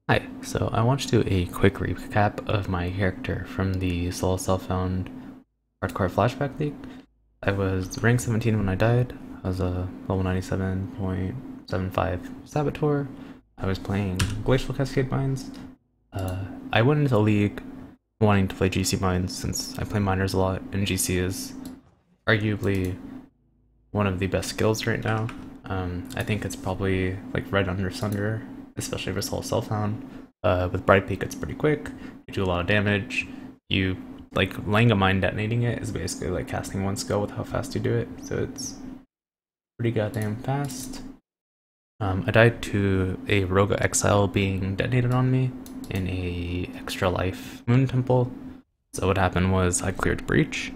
Hi, so I want to do a quick recap of my character from the solo self-found hardcore flashback league. I was rank 17 when I died. I was a level 97.75 Saboteur. I was playing Glacial Cascade mines. I went into the league wanting to play GC mines since I play miners a lot, and GC is arguably one of the best skills right now. I think it's probably like right under Sunder, especially for solo self-found. With Bright Peak, it's pretty quick. You do a lot of damage. You like laying a mine detonating it is basically like casting one skill with how fast you do it, so it's pretty goddamn fast. I died to a Roga Exile being detonated on me in a extra life moon temple. So what happened was I cleared breach,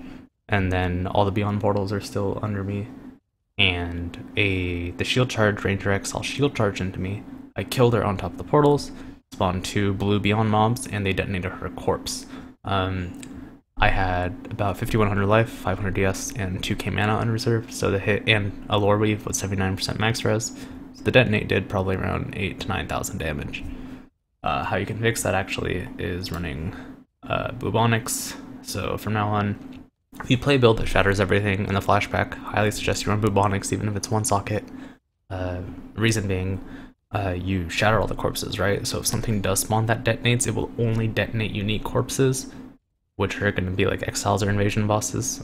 and then all the beyond portals are still under me, and the shield charge Ranger Exile shield charged into me. I killed her on top of the portals, spawned two blue beyond mobs, and they detonated her corpse. I had about 5100 life, 500 DS, and 2k mana on reserve, so the hit and a lore weave was 79% max res. So the detonate did probably around 8 to 9,000 damage. How you can fix that actually is running bubonics. So from now on, if you play a build that shatters everything in the flashback, highly suggest you run bubonics even if it's one socket. Reason being, you shatter all the corpses, right? So if something does spawn that detonates, it will only detonate unique corpses, which are going to be like exiles or invasion bosses,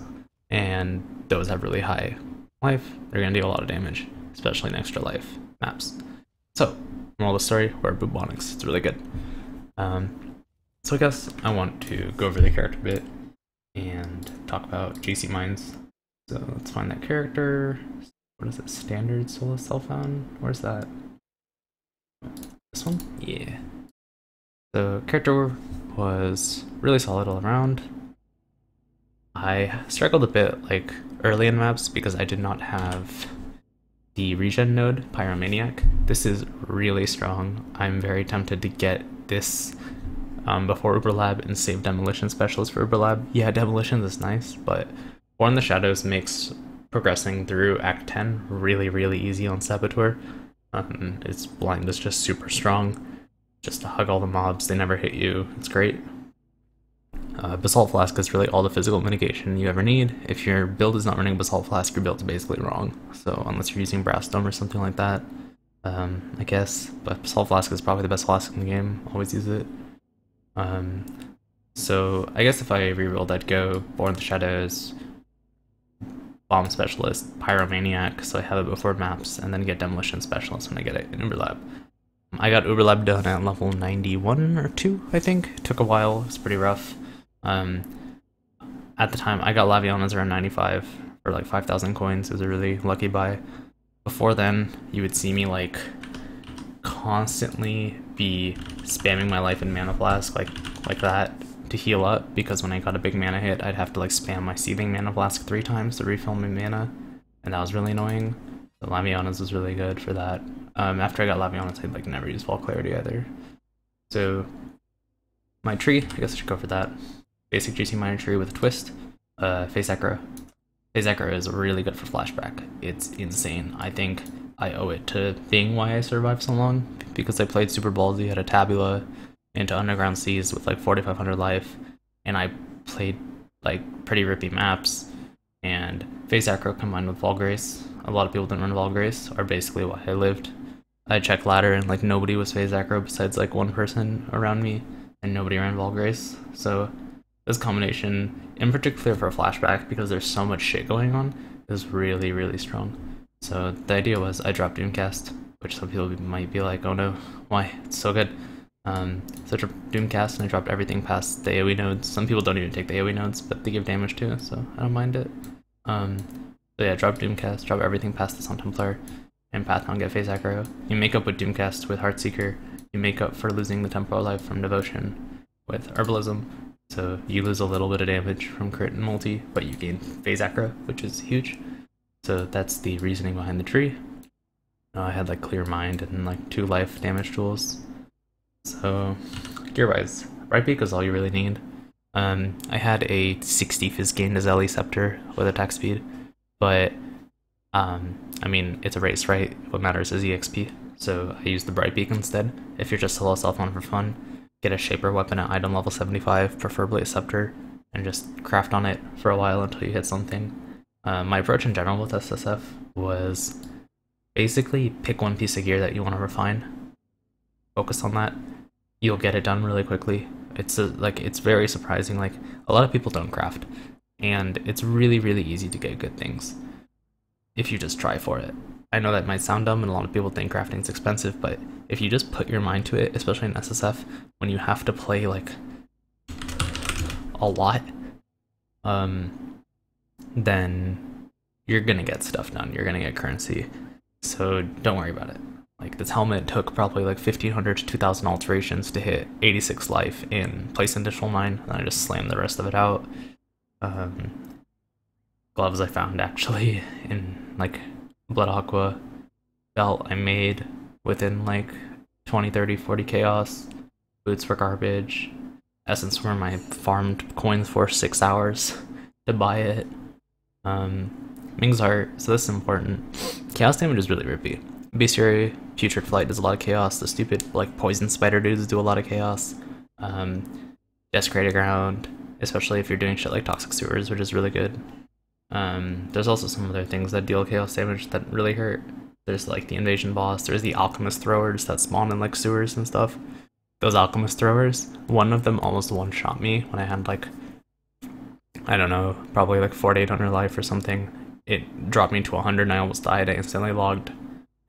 and those have really high life. They're going to deal a lot of damage, especially in extra life maps. So, moral of the story, wear bubonics. It's really good. So I guess I want to go over the character a bit and talk about GC mines. So let's find that character. What is it? Standard solo self-found? Where's that? This one? Yeah. So character was really solid all around. I struggled a bit like early in maps because I did not have the regen node, Pyromaniac. This is really strong. I'm very tempted to get this before Uberlab and save Demolition Specialist for Uberlab. Yeah, Demolition is nice, but Born in the Shadows makes progressing through Act 10 really easy on Saboteur. Its blind is just super strong. Just to hug all the mobs, they never hit you. It's great. Basalt Flask is really all the physical mitigation you ever need. If your build is not running Basalt Flask, your build's basically wrong. So unless you're using Brass Dome or something like that, I guess. But Basalt Flask is probably the best flask in the game. Always use it. So I guess if I rerolled, I'd go Born in the Shadows, Bomb Specialist, Pyromaniac, so I have it before maps, and then get Demolition Specialist when I get it in Uberlab. I got Uberlab done at level 91 or 2, I think. It took a while, it was pretty rough. At the time, I got Lavianas around 95 for like 5,000 coins. It was a really lucky buy. Before then, you would see me like constantly be spamming my life in Mana Flask like that to heal up, because when I got a big mana hit, I'd have to like spam my Seething Mana Flask 3 times to refill my mana, and that was really annoying. The Lavianas was really good for that. After I got Lavianas, I'd like never use Vault Clarity either. So my tree, I guess I should go for that. Basic GC miner tree with a twist. Phase Echo. Phase Echo is really good for flashback. It's insane. I think I owe it to being why I survived so long, because I played super ballsy, had a Tabula into Underground Seas with like 4,500 life, and I played like pretty rippy maps, and Phase Echo combined with Volgrace, a lot of people didn't run Volgrace, are basically why I lived. I checked ladder and like nobody was Phase Echo besides like one person around me, and nobody ran Volgrace, so this combination, in particular for a flashback, because there's so much shit going on, is really strong. So the idea was I dropped Doomcast, which some people might be like, oh no, why? It's so good. So I dropped Doomcast and I dropped everything past the AoE nodes. Some people don't even take the AoE nodes, but they give damage too, so I don't mind it. So yeah, drop Doomcast, drop everything past the Sun Templar, and Pathon get Phase Echo. You make up with Doomcast with Heartseeker. You make up for losing the Temporal Life from Devotion with Herbalism. So you lose a little bit of damage from crit and multi, but you gain Phase Acro, which is huge. So that's the reasoning behind the tree. I had like Clear Mind and like 2 life damage tools. So gear-wise, Bright Peak is all you really need. I had a 60 Fizz gain to Zelly Scepter with attack speed, but I mean, it's a race, right? What matters is EXP. so I use the Bright Beak instead. If you're just solo self on for fun, get a Shaper weapon at item level 75, preferably a Scepter, and just craft on it for a while until you hit something. My approach in general with SSF was basically pick one piece of gear that you want to refine, focus on that, you'll get it done really quickly. It's it's very surprising, like a lot of people don't craft, and it's really easy to get good things if you just try for it. I know that might sound dumb and a lot of people think crafting is expensive, but if you just put your mind to it, especially in SSF, when you have to play like a lot, then you're gonna get stuff done, you're gonna get currency, so don't worry about it. Like this helmet took probably like 1500 to 2000 alterations to hit 86 life and place additional 9, and I just slammed the rest of it out. Gloves I found actually in like Blood Aqua, belt I made within like 20, 30, 40 chaos, boots were garbage, Essence Worm I farmed coins for 6 hours to buy it. Ming's Heart, so this is important. Chaos damage is really rippy. Bestiary, Putrid Flight does a lot of chaos, the stupid like poison spider dudes do a lot of chaos. Desecrated Ground, especially if you're doing shit like Toxic Sewers, which is really good. There's also some other things that deal chaos damage that really hurt. There's like the Invasion Boss, there's the Alchemist Throwers that spawn in like sewers and stuff. Those Alchemist Throwers, one of them almost one-shot me when I had like, I don't know, probably like 4 to 800 life or something. It dropped me to 100 and I almost died. I instantly logged,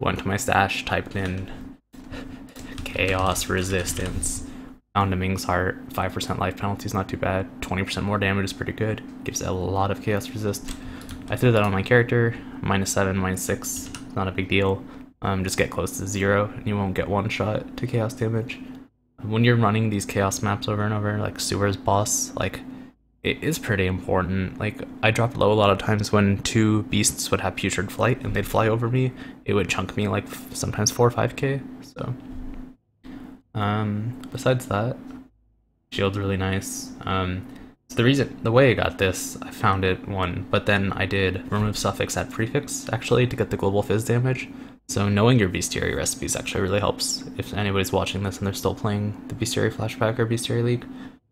went to my stash, typed in Chaos Resistance, found a Ming's Heart, 5% life penalty is not too bad, 20% more damage is pretty good, gives a lot of Chaos Resist. I threw that on my character, -7, -6, not a big deal. Just get close to 0 and you won't get one shot to chaos damage. When you're running these chaos maps over and over, like Sewers Boss, like it is pretty important. Like I dropped low a lot of times when 2 beasts would have Putrid Flight and they'd fly over me. It would chunk me like sometimes 4 or 5k. So besides that, shield's really nice. So the way I got this, I found it but then I did remove suffix add prefix actually to get the global fizz damage. So knowing your bestiary recipes actually really helps. If anybody's watching this and they're still playing the bestiary flashback or bestiary league,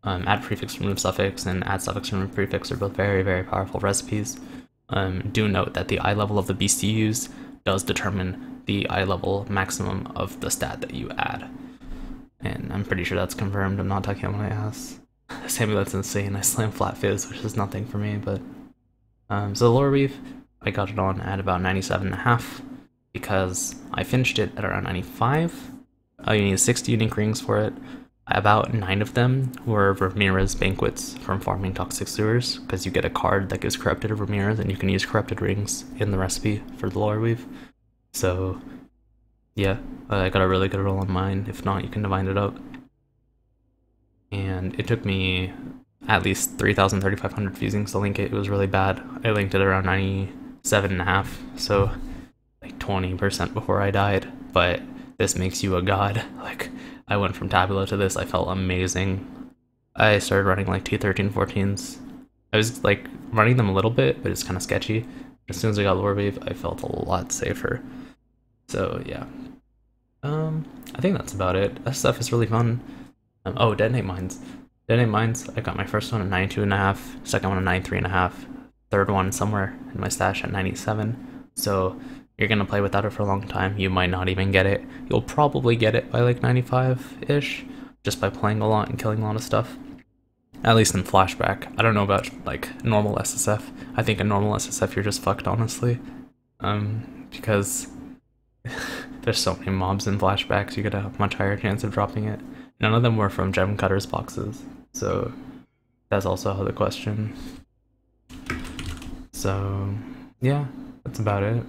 add prefix, remove suffix, and add suffix, remove prefix are both very powerful recipes. Do note that the eye level of the beast you use does determine the eye level maximum of the stat that you add. And I'm pretty sure that's confirmed, I'm not talking out my ass. Sammy, that's insane, I slammed flat fizz, which is nothing for me, but... so the Lore Weave, I got it on at about 97.5, because I finished it at around 95. You need 60 unique rings for it. About 9 of them were Ramirez Banquets from farming Toxic Sewers, because you get a card that gives Corrupted of Ramirez, and you can use Corrupted Rings in the recipe for the Lore Weave. So, yeah, I got a really good roll on mine. If not, you can divine it up. And it took me at least 3,000, 3,500 fusings to link it. It was really bad. I linked it around 97.5, so like 20% before I died. But this makes you a god. Like, I went from Tabula to this, I felt amazing. I started running like T13, 14s. I was like running them a little bit, but it's kind of sketchy. As soon as I got Lore Wave, I felt a lot safer. So yeah. I think that's about it. That stuff is really fun. Oh, Detonate Mines. Detonate Mines, I got my first one at 92.5, second one at 93.5, third one somewhere in my stash at 97. So you're gonna play without it for a long time. You might not even get it. You'll probably get it by like 95-ish, just by playing a lot and killing a lot of stuff. At least in Flashback. I don't know about like normal SSF. I think in normal SSF you're just fucked, honestly. Because there's so many mobs in Flashbacks, you get a much higher chance of dropping it. None of them were from Gem Cutters boxes, so that's also out of the question. So yeah, that's about it.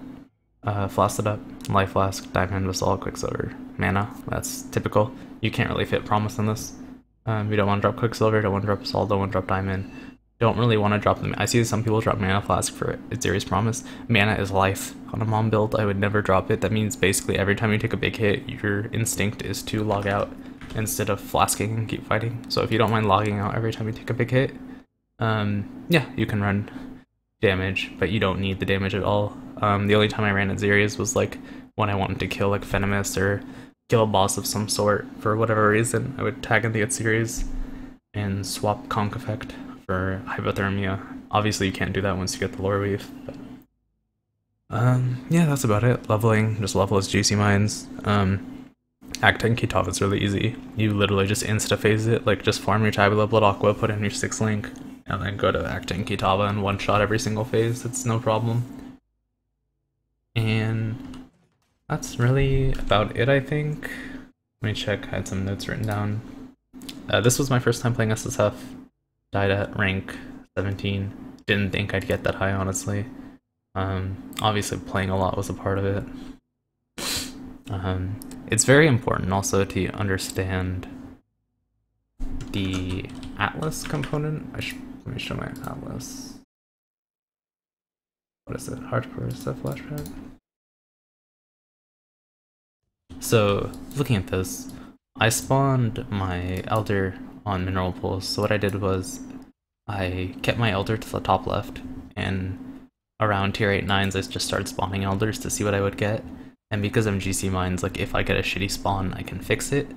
Flaccid Up, Life Flask, Diamond, Basalt, Quicksilver, Mana, that's typical. You can't really fit Promise in this. You don't want to drop Quicksilver, don't want to drop Basalt, don't want to drop Diamond. Don't really want to drop them. I see some people drop Mana Flask for Aziri's Promise. Mana is life. On a mom build, I would never drop it. That means basically every time you take a big hit, your instinct is to log out instead of flasking and keep fighting. So if you don't mind logging out every time you take a big hit, yeah, you can run damage, but you don't need the damage at all. The only time I ran Aziri's was like when I wanted to kill like Venomous or kill a boss of some sort for whatever reason, I would tag in the It series and swap Conk Effect for Hypothermia. Obviously you can't do that once you get the Lore Weave, but yeah, that's about it. Leveling, just level as GC Mines. Act 10 Kitava is really easy. You literally just insta-phase it, like just farm your Tabula Blood Aqua, put in your 6 Link, and then go to Act 10 Kitava and one-shot every single phase. It's no problem. And that's really about it, I think. Let me check, I had some notes written down. This was my first time playing SSF. Died at rank 17. Didn't think I'd get that high, honestly. Obviously playing a lot was a part of it. It's very important also to understand the Atlas component. Let me show my Atlas. What is it? Hardcore SF Flashback? So, looking at this, I spawned my Elder on Mineral Pools. So what I did was, I kept my Elder to the top left, and around tier 8 9s I just started spawning Elders to see what I would get. And because I'm GC Mines, like if I get a shitty spawn, I can fix it.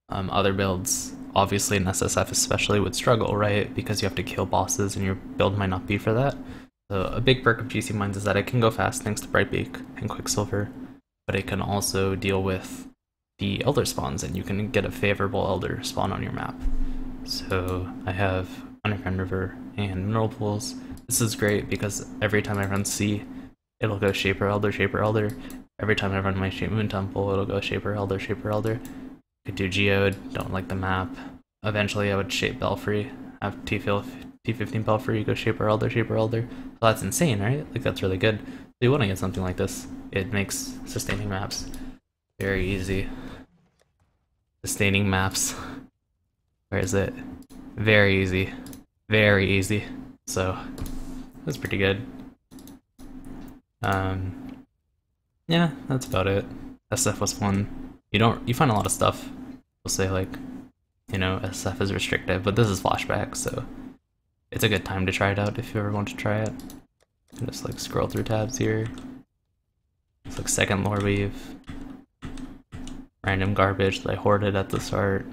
Other builds, obviously in SSF especially, would struggle, right? Because you have to kill bosses and your build might not be for that. So a big perk of GC Mines is that it can go fast thanks to Brightbeak and Quicksilver, but it can also deal with the Elder spawns and you can get a favorable Elder spawn on your map. So I have Underground River and Mineral Pools. This is great because every time I run C, it'll go Shaper Elder, Shaper Elder. Every time I run my Shape Moon Temple, it'll go Shaper Elder, Shaper Elder. Could do Geode, don't like the map. Eventually I would Shape Belfry, have T15 Belfry, go Shaper Elder, Shaper Elder. So that's insane, right? Like that's really good. So you want to get something like this. It makes sustaining maps very easy. Sustaining maps. Where is it? Very easy. Very easy. So that's pretty good. Yeah, that's about it. SF was fun. You find a lot of stuff. We'll say like, you know, SF is restrictive, but this is Flashback, so it's a good time to try it out if you ever want to try it. Just like scroll through tabs here. It's like second Lore Weave. Random garbage that I hoarded at the start,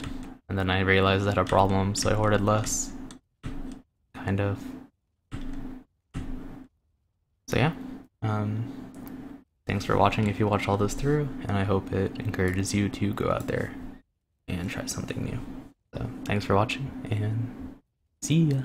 and then I realized I had a problem, so I hoarded less. Kind of. So yeah. Thanks for watching if you watched all this through, and I hope it encourages you to go out there and try something new. So, thanks for watching, and see ya!